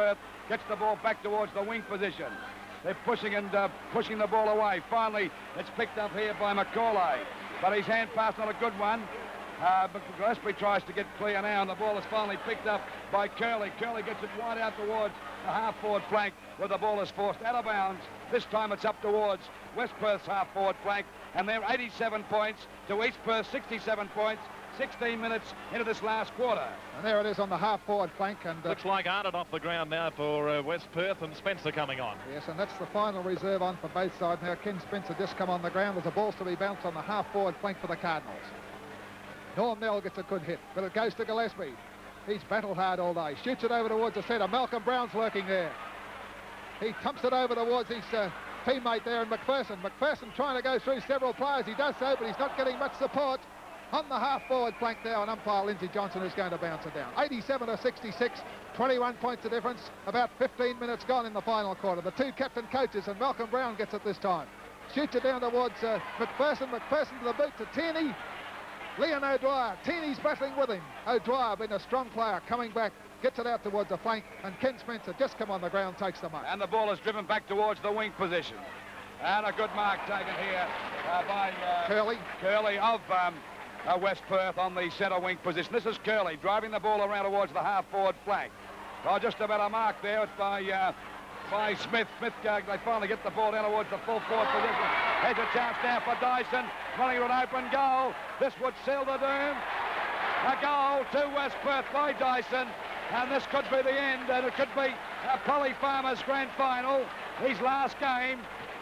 Perth gets the ball back towards the wing position. They're pushing the ball away. Finally, it's picked up here by Macaulay, but his hand pass not a good one. But Gillespie tries to get clear now, and the ball is finally picked up by Curley. Curley gets it wide out towards the half-forward flank, where the ball is forced out of bounds. This time it's up towards West Perth's half-forward flank, and they're 87 points to East Perth 67 points. 16 minutes into this last quarter. And there it is on the half-forward flank. And looks like Arnott off the ground now for West Perth, and Spencer coming on. Yes, and that's the final reserve on for both sides. Now Ken Spencer just come on the ground. There's a ball to be bounced on the half-forward flank for the Cardinals. Norm Nell gets a good hit, but it goes to Gillespie. He's battled hard all day. Shoots it over towards the centre. Malcolm Brown's lurking there. He thumps it over towards his teammate there, and McPherson. McPherson trying to go through several players. He does so, but he's not getting much support. On the half-forward flank now, and umpire Lindsay Johnson is going to bounce it down. 87 to 66, 21 points of difference, about 15 minutes gone in the final quarter. The two captain coaches, and Malcolm Brown gets it this time. Shoots it down towards McPherson. McPherson to the boot to Tierney. Leon O'Dwyer. Tierney's battling with him. O'Dwyer being a strong player, coming back, gets it out towards the flank, and Ken Spencer just come on the ground, takes the mark. And the ball is driven back towards the wing position. And a good mark taken here by Curley of West Perth on the centre wing position. This is Curley driving the ball around towards the half-forward flank. Oh, just about a mark there. It's by Smith. Smith, they finally get the ball down towards the full forward position. There's a chance now for Dyson, running to an open goal. This would seal the doom. A goal to West Perth by Dyson, and this could be the end, and it could be Polly Farmer's grand final. His last game,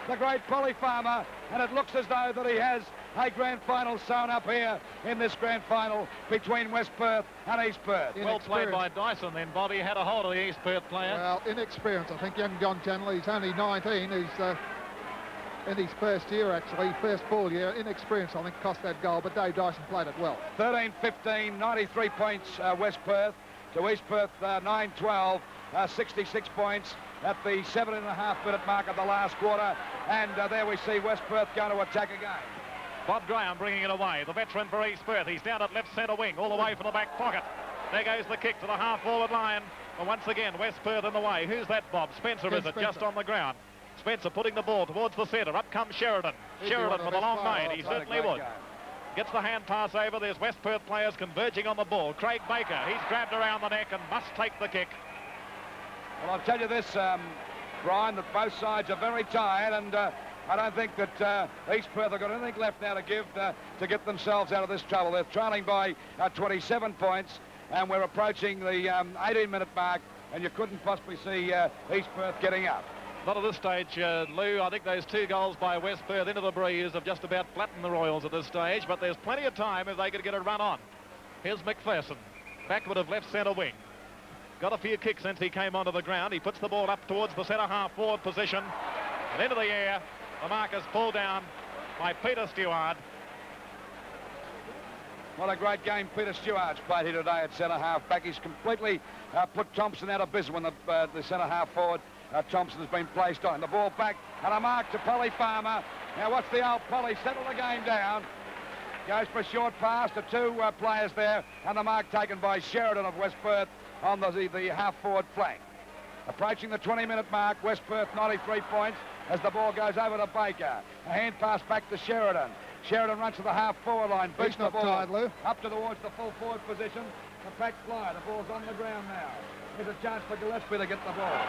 the great Polly Farmer, and it looks as though that he has a grand final sewn up here in this grand final between West Perth and East Perth. Well played by Dyson then, Bobby. Had a hold of the East Perth player. Well, inexperience. I think young John Chandler, he's only 19. He's in his first year, actually, first full year. Inexperience, I think, cost that goal, but Dave Dyson played it well. 13-15, 93 points West Perth to East Perth 9-12, 66 points at the 7.5-minute mark of the last quarter. And there we see West Perth going to attack again. Bob Graham bringing it away, the veteran for East Perth. He's down at left centre wing, all the way from the back pocket. There goes the kick to the half-forward line. And once again, West Perth in the way. Who's that, Bob? Spencer, is it? Just on the ground. Spencer putting the ball towards the centre. Up comes Sheridan. Sheridan with a long main. He certainly would. Gets the hand pass over. There's West Perth players converging on the ball. Craig Baker, he's grabbed around the neck and must take the kick. Well, I'll tell you this, Brian, that both sides are very tired, and I don't think that East Perth have got anything left now to give to get themselves out of this trouble. They're trailing by 27 points, and we're approaching the 18-minute mark, and you couldn't possibly see East Perth getting up. Not at this stage, Lou. I think those two goals by West Perth into the breeze have just about flattened the Royals at this stage, but there's plenty of time if they could get a run on. Here's McPherson, backward of left centre wing. Got a few kicks since he came onto the ground. He puts the ball up towards the centre half-forward position. And into the air, the mark is pulled down by Peter Stewart. What a great game Peter Stewart's played here today at centre half-back. He's completely put Thompson out of business when the centre half-forward Thompson has been placed on. The ball back and a mark to Polly Farmer. Now watch the old Polly settle the game down. Goes for a short pass to two players there, and the mark taken by Sheridan of West Perth on the half-forward flank. Approaching the 20-minute mark, West Perth 93 points as the ball goes over to Baker. A hand pass back to Sheridan. Sheridan runs to the half-forward line, beats the ball tired, Lou. up towards the full forward position. The pack fly, the ball's on the ground now. There's a chance for Gillespie to get the ball.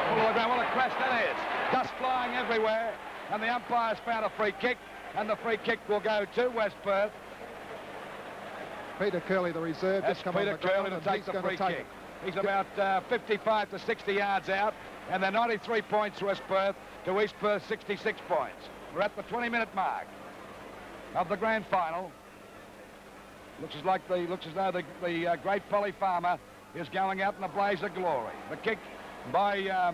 Pull to the ground, what a crash that is. Dust flying everywhere, and the umpire's found a free kick, and the free kick will go to West Perth. Peter Curley, the reserve, That's just come Peter on the Curley ground, to take the free kick. He's about 55 to 60 yards out, and they're 93 points to West Perth to East Perth 66 points. We're at the 20-minute mark of the grand final. Looks as though the great Polly Farmer is going out in a blaze of glory. The kick by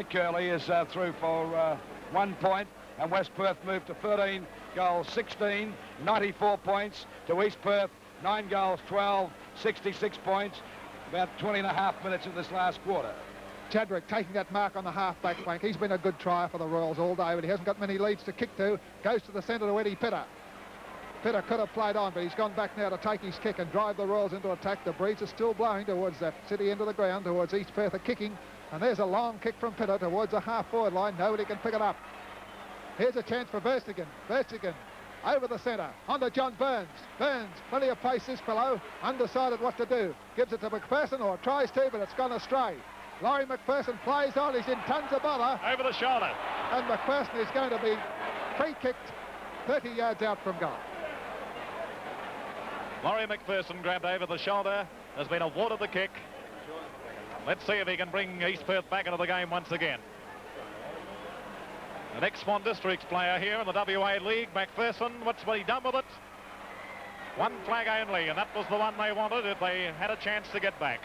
Curley is through for 1 point, and West Perth moved to 13 goals, 16, 94 points to East Perth, 9 goals, 12, 66 points, about 20.5 minutes of this last quarter. Chadwick taking that mark on the half-back flank. He's been a good trier for the Royals all day, but he hasn't got many leads to kick to. Goes to the centre to Eddie Pitter. Pitter could have played on, but he's gone back now to take his kick and drive the Royals into attack. The breeze is still blowing towards that city end of the ground, towards East Perth are kicking. And there's a long kick from Pitter towards the half-forward line. Nobody can pick it up. Here's a chance for Verstegen. Verstegen over the centre, onto John Burns. Burns, plenty of pace this fellow, undecided what to do. Gives it to McPherson, or tries to, but it's gone astray. Laurie McPherson plays on, he's in tons of bother. Over the shoulder. And McPherson is going to be free-kicked 30 yards out from goal. Laurie McPherson grabbed over the shoulder, has been awarded the kick. Let's see if he can bring East Perth back into the game once again. An ex-Swan Districts player here in the WA League, McPherson. What's he done with it? One flag only, and that was the one they wanted if they had a chance to get back.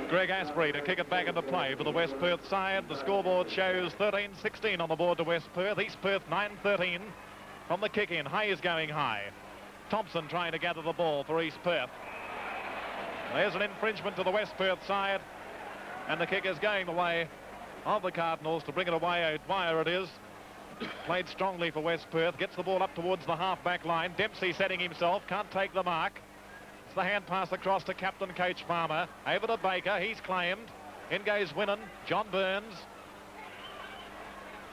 Greg Asprey to kick it back into play for the West Perth side. The scoreboard shows 13-16 on the board to West Perth. East Perth 9-13 from the kick-in. Hayes going high. Thompson trying to gather the ball for East Perth. There's an infringement to the West Perth side, and the kick is going the way of the Cardinals to bring it away. O'Dwyer it is. Played strongly for West Perth. Gets the ball up towards the half-back line. Dempsey setting himself. Can't take the mark. It's the hand pass across to Captain Coach Farmer. Over to Baker. He's claimed. In goes Winnan. John Burns.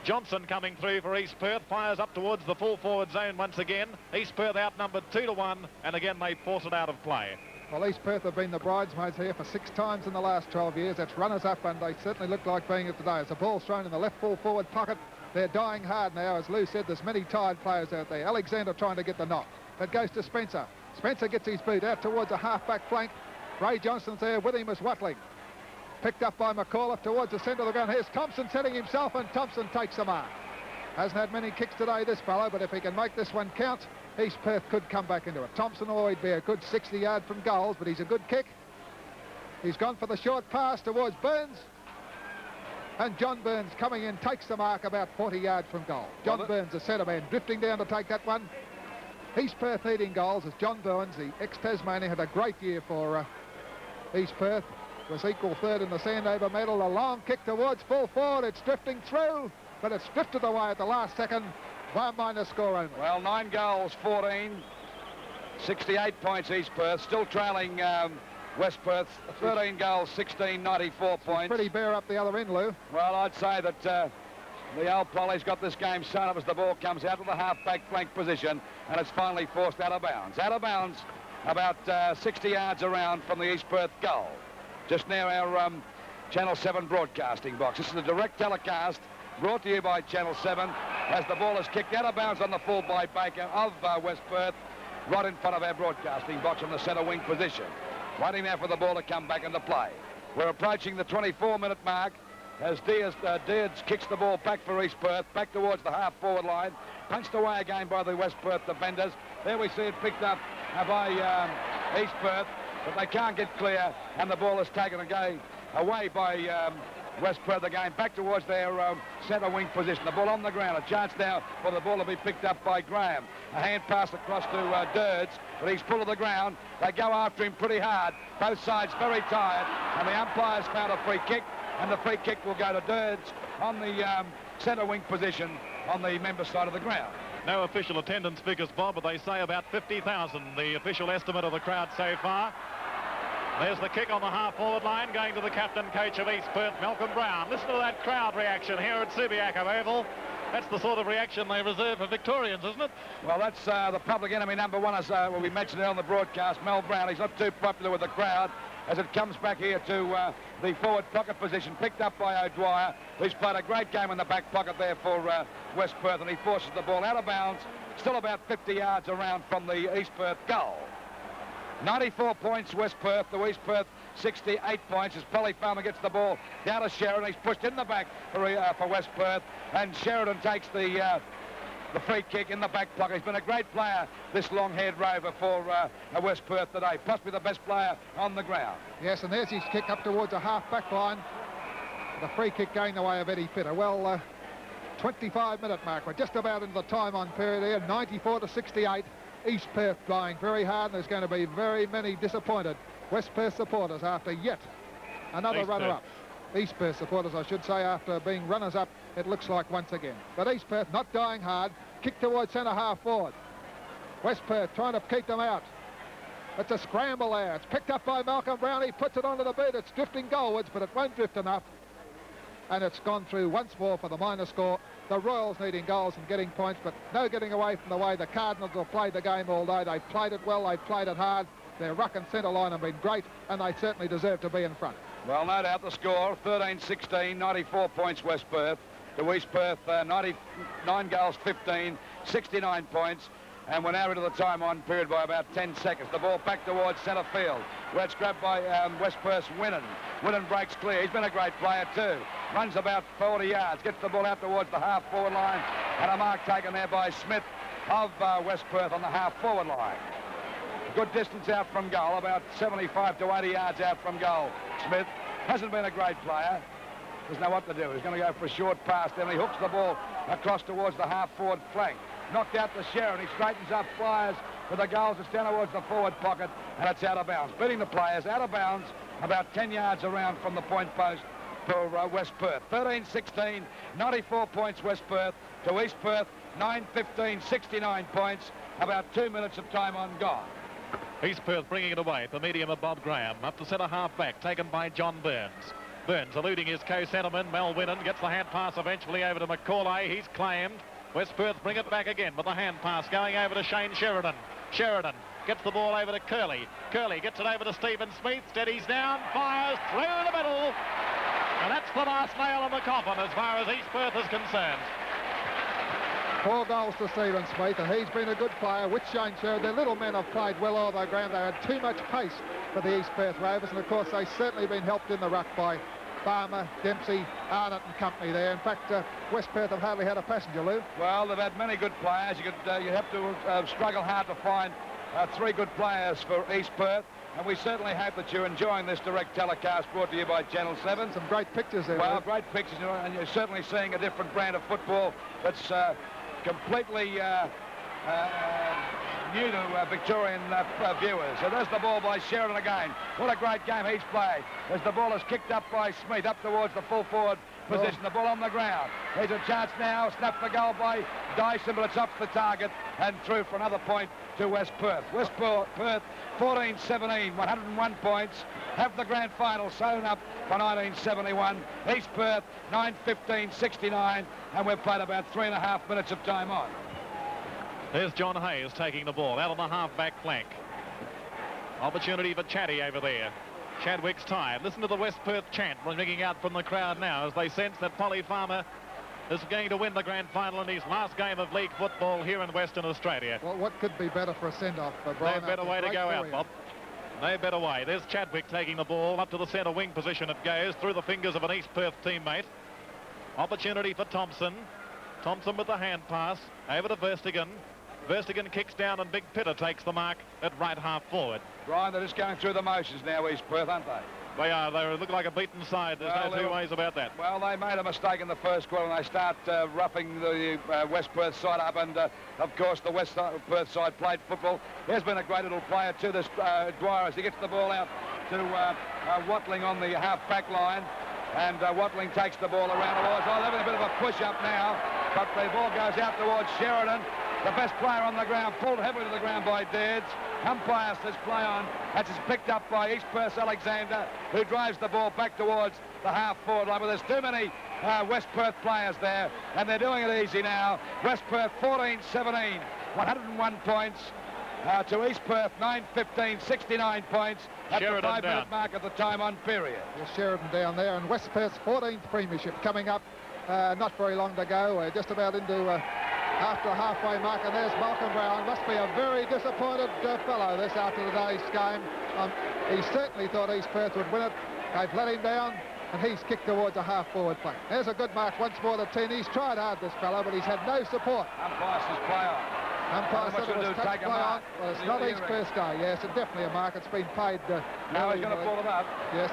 Johnson coming through for East Perth. Fires up towards the full forward zone once again. East Perth outnumbered 2-1. And again they force it out of play. Well, East Perth have been the bridesmaids here for 6 times in the last 12 years. That's runners-up, and they certainly look like being it today. As the ball's thrown in the left full forward pocket, they're dying hard now. As Lou said, there's many tired players out there. Alexander trying to get the knock. That goes to Spencer. Spencer gets his boot out towards a half-back flank. Ray Johnson's there with him as Watling. Picked up by McAuliffe towards the centre of the ground. Here's Thompson setting himself, and Thompson takes the mark. Hasn't had many kicks today, this fellow, but if he can make this one count, East Perth could come back into it. Thompson will always be a good 60 yard from goals, but he's a good kick. He's gone for the short pass towards Burns. And John Burns coming in takes the mark about 40 yards from goal. John Burns, the centre man, drifting down to take that one. East Perth needing goals as John Burns, the ex-Tasmanian, had a great year for East Perth. Was equal third in the Sandover medal. A long kick towards full forward. It's drifting through, but it's drifted away at the last second. 1 minus score only. Well, 9 goals, 14, 68 points East Perth, still trailing West Perth, 13 goals, 16, 94 points. Pretty bare up the other end, Lou. Well, I'd say that the old Polly's got this game sewn up as the ball comes out of the half-back flank position, and it's finally forced out of bounds. Out of bounds about 60 yards around from the East Perth goal. Just near our Channel 7 broadcasting box. This is a direct telecast brought to you by Channel 7 as the ball is kicked out of bounds on the full by Baker of West Perth, right in front of our broadcasting box on the centre wing position. Waiting now for the ball to come back into play. We're approaching the 24-minute mark as Deards kicks the ball back for East Perth, back towards the half-forward line. Punched away again by the West Perth defenders. There we see it picked up by East Perth, but they can't get clear, and the ball is taken away by West Perth again, back towards their centre wing position. The ball on the ground. A chance now for the ball to be picked up by Graham. A hand pass across to Deards, but he's full of the ground. They go after him pretty hard. Both sides very tired, and the umpire's found a free kick, and the free kick will go to Deards on the centre wing position on the member side of the ground. No official attendance figures, Bob, but they say about 50,000, the official estimate of the crowd so far. There's the kick on the half-forward line going to the captain coach of East Perth, Malcolm Brown. Listen to that crowd reaction here at Subiaco Oval. That's the sort of reaction they reserve for Victorians, isn't it? Well, that's the public enemy number one, as we mentioned it on the broadcast, Mel Brown. He's not too popular with the crowd as it comes back here to the forward pocket position, picked up by O'Dwyer, who's played a great game in the back pocket there for West Perth, and he forces the ball out of bounds, still about 50 yards around from the East Perth goal. 94 points West Perth, the East Perth 68 points as Polly Farmer gets the ball down to Sheridan. He's pushed in the back for West Perth, and Sheridan takes the free kick in the back pocket. He's been a great player, this long-haired rover for West Perth today, possibly the best player on the ground. Yes, and there's his kick up towards a half-back line. The free kick going the way of Eddie Pitter. Well, 25-minute mark. We're just about into the time-on period here, 94-68. East Perth flying very hard, and there's going to be very many disappointed West Perth supporters after yet another runner-up. East Perth supporters, I should say, after being runners-up, it looks like once again. But East Perth not dying hard. Kick towards centre half forward. West Perth trying to keep them out. It's a scramble there. It's picked up by Malcolm Brown. He puts it onto the boot. It's drifting goalwards, but it won't drift enough. And it's gone through once more for the minor score. The Royals needing goals and getting points, but no getting away from the way the Cardinals have played the game all day. They've played it well. They've played it hard. Their ruck and centre line have been great, and they certainly deserve to be in front. Well, no doubt the score, 13-16, 94 points West Perth. To East Perth, 99 goals, 15, 69 points. And we're now into the time-on period by about 10 seconds. The ball back towards centre field, where it's grabbed by West Perth's Winnan. Winnan breaks clear. He's been a great player too. Runs about 40 yards, gets the ball out towards the half-forward line, and a mark taken there by Smith of West Perth on the half-forward line. Good distance out from goal, about 75 to 80 yards out from goal. Smith hasn't been a great player. Doesn't know what to do. He's going to go for a short pass, then he hooks the ball across towards the half-forward flank. Knocked out to Sheridan. He straightens up, fires with the goals. It's down towards the forward pocket, and it's out of bounds. Beating the players out of bounds about 10 yards around from the point post for West Perth. 13-16, 94 points West Perth. To East Perth, 9-15, 69 points. About 2 minutes of time on gone. East Perth bringing it away. The medium of Bob Graham. Up to centre half back, taken by John Burns. Burns eluding his co-centreman, Mel Winnan, gets the hand pass eventually over to Macaulay. He's claimed. West Perth bring it back again with the hand pass going over to Shane Sheridan. Sheridan gets the ball over to Curley. Curley gets it over to Stephen Smith. Steadies down, fires through the middle. And that's the last nail in the coffin as far as East Perth is concerned. 4 goals to Stephen Smith, and he's been a good player with Shane Sheridan. The little men have played well all the ground. They had too much pace for the East Perth Rovers, and of course they've certainly been helped in the ruck by Farmer, Dempsey, Arnott and company there. In fact, West Perth have hardly had a passenger, Lou. Well, they've had many good players. You have to struggle hard to find 3 good players for East Perth. And we certainly hope that you're enjoying this direct telecast brought to you by Channel 7. Some great pictures there. Well, Lou. great pictures, you know, and you're certainly seeing a different brand of football that's completely new to Victorian viewers. So there's the ball by Sheridan again. What a great game he's played. As the ball is kicked up by Smith up towards the full forward position. The ball on the ground. There's a chance now. Snap for goal by Dyson, but it's off the target and through for another point to West Perth. West Perth 14-17, 101 points. Have the grand final sewn up for 1971. East Perth 9-15, 69, and we've played about 3.5 minutes of time on. There's John Hayes taking the ball out on the half-back flank. Opportunity for Chatty over there. Chadwick's tired. Listen to the West Perth chant ringing out from the crowd now as they sense that Polly Farmer is going to win the grand final in his last game of league football here in Western Australia. Well, what could be better for a send-off for Brian? No better way to go out, Bob. No better way. There's Chadwick taking the ball up to the centre wing position. It goes through the fingers of an East Perth teammate. Opportunity for Thompson. Thompson with the hand pass over to Verstegen. Verstegen kicks down and Big Pitter takes the mark at right half forward. Brian, they're just going through the motions now, East Perth, aren't they? They are. They look like a beaten side. There's no two ways about that. Well, they made a mistake in the first quarter and they start roughing the West Perth side up, and of course the West Perth side played football. There's been a great little player too, this Dwyer, as he gets the ball out to Watling on the half-back line, and Watling takes the ball around. Oh, they're having a bit of a push-up now, but the ball goes out towards Sheridan. The best player on the ground, pulled heavily to the ground by Deards. Umpire says play on. That's picked up by East Perth Alexander, who drives the ball back towards the half-forward line. But there's too many West Perth players there, and they're doing it easy now. West Perth 14-17, 101 points. To East Perth 9-15, 69 points at Sheridan the 5-minute mark of the time on period. Well, Sheridan down there, and West Perth's 14th premiership coming up. Not very long to go. We're just about into after the halfway mark, and there's Malcolm Brown. Must be a very disappointed fellow this after today's game. He certainly thought East Perth would win it. They've let him down, and he's kicked towards a half-forward flank. There's a good mark once more to 10. He's tried hard, this fellow, but he's had no support. Umpire says play on. Umpire said it was touch play on. Well, it's not East Perth's day. Yes, it's definitely a mark. It's been paid. Now he's going to pull it up. Yes,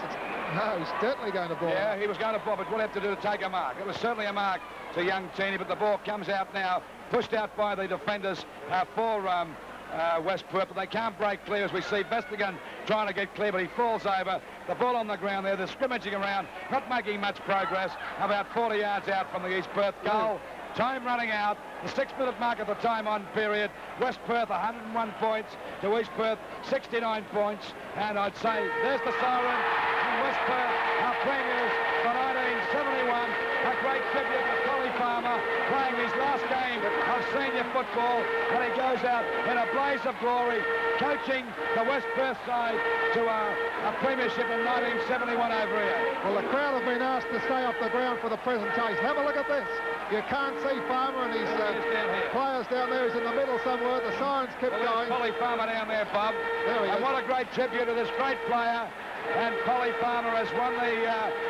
no, he's certainly going to ball it. Yeah, he was going to ball, but what he have to do to take a mark? It was certainly a mark to young Teeny, but the ball comes out now, pushed out by the defenders for West Perth, but they can't break clear as we see Vestigan trying to get clear, but he falls over. The ball on the ground there, they're scrimmaging around, not making much progress, about 40 yards out from the East Perth goal. Time running out. The 6-minute mark of the time on period. West Perth 101 points to East Perth 69 points. And I'd say there's the siren. And West Perth are premiers for 1971. A great tribute to Polly Farmer playing his last game of senior football. And he goes out in a blaze of glory, coaching the West Perth side to a premiership in 1971 over here. Well, the crowd have been asked to stay off the ground for the presentation. Have a look at this. You can't see Farmer and his players down there. He's in the middle somewhere. The sirens keep going. Polly Farmer down there, Bob. There he is. And what a great tribute to this great player. And Polly Farmer has won the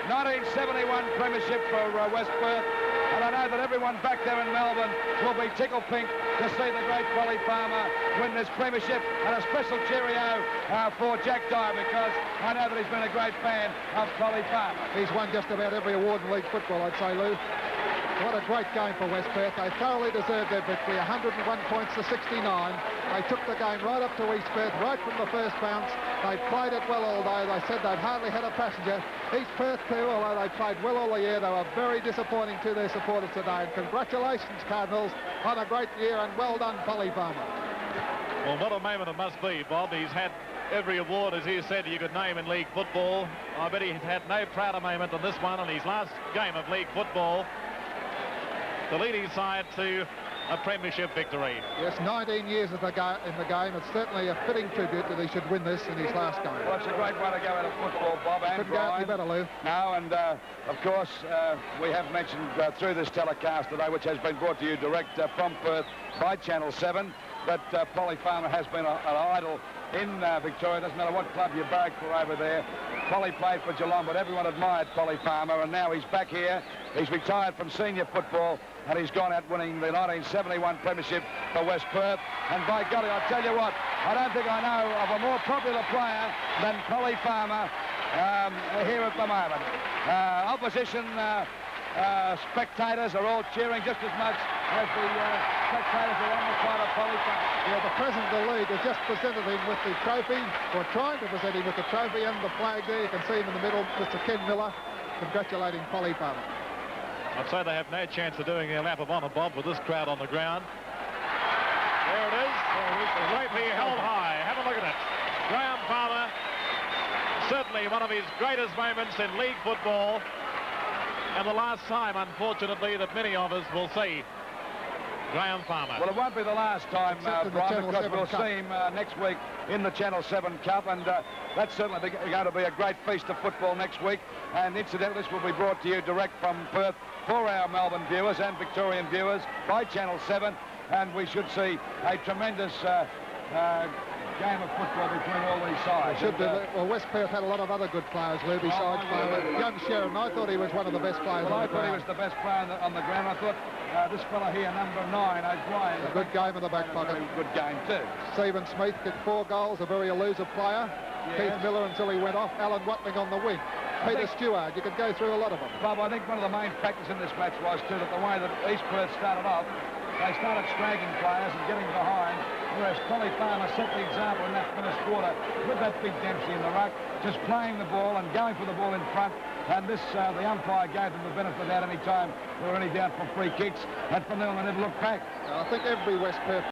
1971 premiership for West Perth. And I know that everyone back there in Melbourne will be tickle pink to see the great Polly Farmer win this premiership. And a special cheerio for Jack Dyer, because I know that he's been a great fan of Polly Farmer. He's won just about every award in league football, I'd say, Lou. What a great game for West Perth. They thoroughly deserved their victory, 101 points to 69. They took the game right up to East Perth, right from the first bounce. They played it well all day. They said they'd hardly had a passenger. East Perth too, although they played well all the year, they were very disappointing to their supporters today. And congratulations, Cardinals, on a great year, and well done, Polly Farmer. Well, what a moment it must be, Bob. He's had every award, as you said, you could name in league football. I bet he's had no prouder moment than this one in his last game of league football. The leading side to a premiership victory. Yes, 19 years in the game. It's certainly a fitting tribute that he should win this in his last game. Well, it's a great way to go out of football, Bob. And couldn't go out any better, Lou. No, and of course, we have mentioned through this telecast today, which has been brought to you direct from Perth by Channel 7, that Polly Farmer has been an idol in Victoria. Doesn't matter what club you barrack for over there. Polly played for Geelong, but everyone admired Polly Farmer, and now he's back here. He's retired from senior football, and he's gone out winning the 1971 premiership for West Perth. And by golly, I'll tell you what, I don't think I know of a more popular player than Polly Farmer here at the moment. Opposition spectators are all cheering just as much as the spectators are on the side of Polly Farmer. Yeah, the president of the league has just presented him with the trophy, or trying to present him with the trophy and the flag there. You can see him in the middle, Mr. Ken Miller, congratulating Polly Farmer. I'd say they have no chance of doing their lap of honour, Bob, with this crowd on the ground. There it is. Rightly held high. Have a look at it. Graham Farmer, certainly one of his greatest moments in league football, and the last time, unfortunately, that many of us will see Graham Farmer. Well, it won't be the last time, Brian, because we'll see him next week in the Channel 7 Cup, and that's certainly going to be a great feast of football next week. And incidentally, this will be brought to you direct from Perth for our Melbourne viewers and Victorian viewers by Channel 7, and we should see a tremendous game of football between all these sides. Well, West Perth had a lot of other good players, Lou, besides young Sheridan. I thought he was one of the best players on the ground. I thought he was the best player on the ground. I thought this fella here, number 9, O'Brien. A good game in the back pocket. Good game too. Stephen Smith kicked 4 goals, a very elusive player. Yes. Keith Miller until he went off. Alan Watling on the wing. Peter Stewart, you could go through a lot of them. Bob, I think one of the main factors in this match was too that the way that East Perth started off, they started stragging players and getting behind, whereas Polly Farmer set the example in that first quarter with that big Dempsey in the ruck, just playing the ball and going for the ball in front. And this, the umpire gave them the benefit without any time. They were only down for free kicks, and from then on they never looked back. I think every West Perth